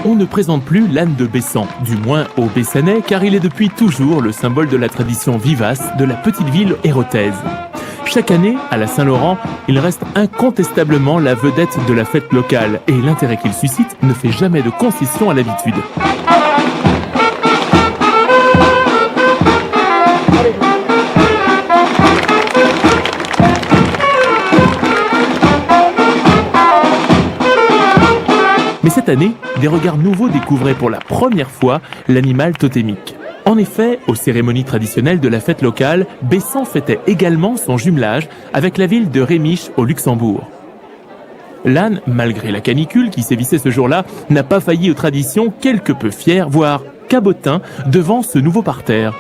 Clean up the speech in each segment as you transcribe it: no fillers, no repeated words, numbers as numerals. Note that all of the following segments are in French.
On ne présente plus l'âne de Bessan, du moins aux Bessanais, car il est depuis toujours le symbole de la tradition vivace de la petite ville hérotaise. Chaque année, à la Saint-Laurent, il reste incontestablement la vedette de la fête locale et l'intérêt qu'il suscite ne fait jamais de concession à l'habitude. Mais cette année, des regards nouveaux découvraient pour la première fois l'animal totémique. En effet, aux cérémonies traditionnelles de la fête locale, Bessan fêtait également son jumelage avec la ville de Rémiche au Luxembourg. L'âne, malgré la canicule qui sévissait ce jour-là, n'a pas failli aux traditions, quelque peu fier, voire cabotin, devant ce nouveau parterre.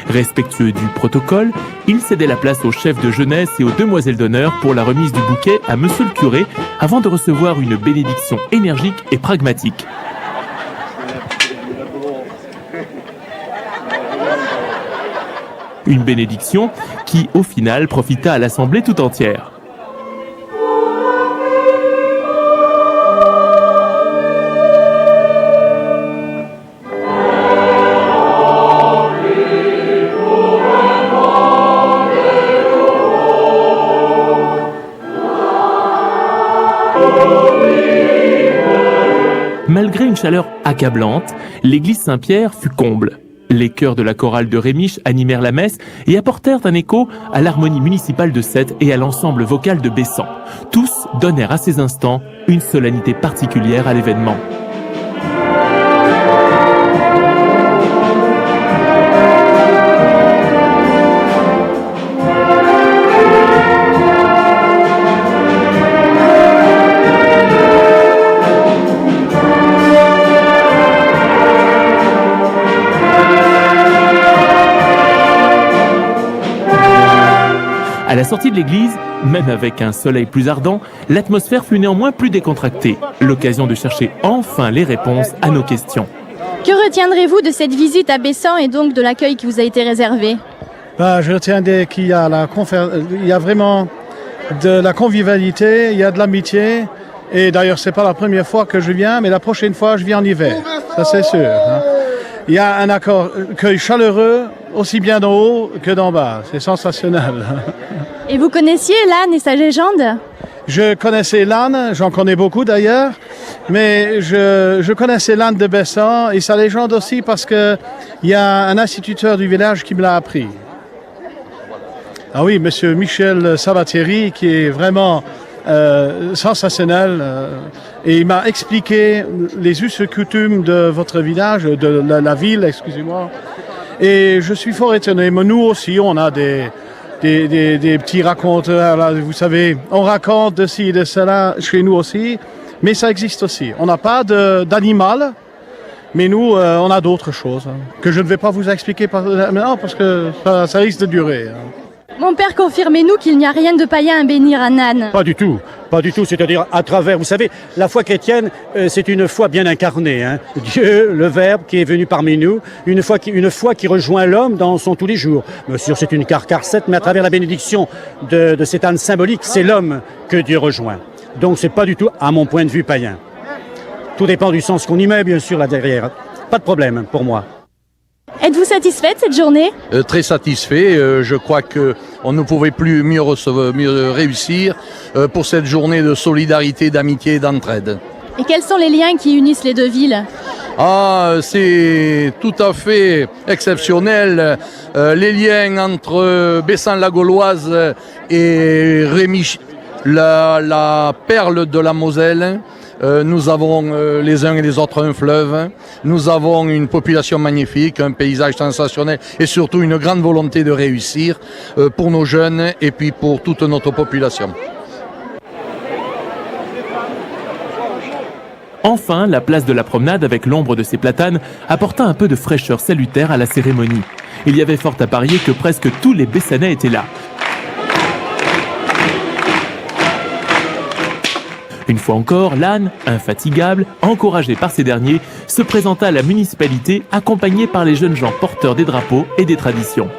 Respectueux du protocole, il cédait la place au chef de jeunesse et aux demoiselles d'honneur pour la remise du bouquet à monsieur le curé avant de recevoir une bénédiction énergique et pragmatique. Une bénédiction qui, au final, profita à l'Assemblée tout entière. Malgré une chaleur accablante, l'église Saint-Pierre fut comble. Les chœurs de la chorale de Rémiche animèrent la messe et apportèrent un écho à l'harmonie municipale de Sète et à l'ensemble vocal de Bessan. Tous donnèrent à ces instants une solennité particulière à l'événement. À la sortie de l'église, même avec un soleil plus ardent, l'atmosphère fut néanmoins plus décontractée. L'occasion de chercher enfin les réponses à nos questions. Que retiendrez-vous de cette visite à Bessan et donc de l'accueil qui vous a été réservé ? Je retiendrai qu'il y a il y a vraiment de la convivialité, il y a de l'amitié. Et d'ailleurs, c'est pas la première fois que je viens, mais la prochaine fois, je viens en hiver. Ça, c'est sûr. Il y a un accueil chaleureux, aussi bien d'en haut que d'en bas. C'est sensationnel. Et vous connaissiez l'âne et sa légende ? Je connaissais l'âne, j'en connais beaucoup d'ailleurs, mais je connaissais l'âne de Bessan et sa légende aussi parce qu'il y a un instituteur du village qui me l'a appris. Ah oui, monsieur Michel Sabatieri, qui est vraiment sensationnel, et il m'a expliqué les us et coutumes de votre village, de la ville, excusez-moi, et je suis fort étonné. Mais nous aussi, on a des petits raconteurs, là, vous savez, on raconte de ci et de cela chez nous aussi, mais ça existe aussi. On n'a pas d'animal, mais nous, on a d'autres choses que je ne vais pas vous expliquer maintenant parce que ça risque de durer. Mon père, confirmez-nous qu'il n'y a rien de païen à bénir un âne. Pas du tout, c'est-à-dire à travers, vous savez, la foi chrétienne, c'est une foi bien incarnée. Dieu, le Verbe qui est venu parmi nous, une foi qui rejoint l'homme dans son tous les jours. Bien sûr, c'est une carcassette, mais à travers la bénédiction de cet âne symbolique, c'est l'homme que Dieu rejoint. Donc c'est pas du tout, à mon point de vue, païen. Tout dépend du sens qu'on y met, bien sûr, là derrière. Pas de problème pour moi. Êtes-vous satisfait de cette journée ? Très satisfait. Je crois qu'on ne pouvait plus mieux réussir pour cette journée de solidarité, d'amitié et d'entraide. Et quels sont les liens qui unissent les deux villes ? C'est tout à fait exceptionnel. Les liens entre Bessan-la-Gauloise et Rémiche, la perle de la Moselle. Nous avons les uns et les autres un fleuve, nous avons une population magnifique, un paysage sensationnel et surtout une grande volonté de réussir pour nos jeunes et puis pour toute notre population. Enfin, la place de la promenade avec l'ombre de ses platanes apporta un peu de fraîcheur salutaire à la cérémonie. Il y avait fort à parier que presque tous les Bessanais étaient là. Une fois encore, l'âne, infatigable, encouragé par ces derniers, se présenta à la municipalité accompagné par les jeunes gens porteurs des drapeaux et des traditions.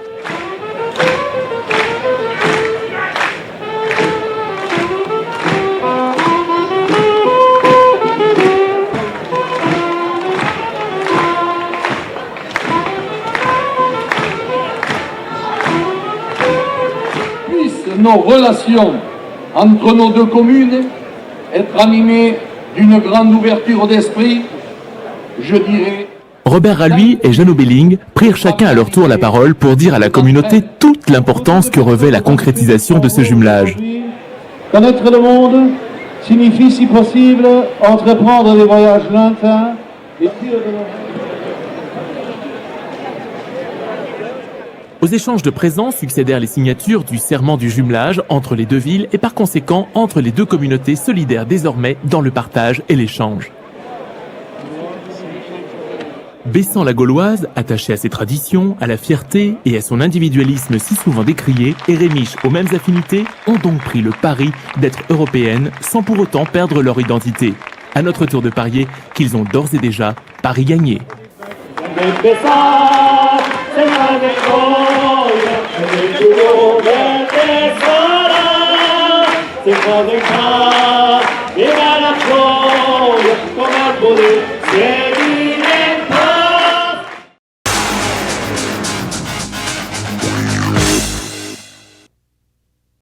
Nos relations entre nos deux communes être animées d'une grande ouverture d'esprit, je dirais. Robert Ralluy et Jeannot Belling prirent chacun à leur tour la parole pour dire à la communauté toute l'importance que revêt la concrétisation de ce jumelage. Connaître le monde signifie, si possible, entreprendre des voyages lointains et tirer de Aux échanges de présents succédèrent les signatures du serment du jumelage entre les deux villes et par conséquent entre les deux communautés solidaires désormais dans le partage et l'échange. Bessan-la-Gauloise, attaché à ses traditions, à la fierté et à son individualisme si souvent décrié, et Rémiche aux mêmes affinités, ont donc pris le pari d'être européennes sans pour autant perdre leur identité. À notre tour de parier qu'ils ont d'ores et déjà pari gagné. Se può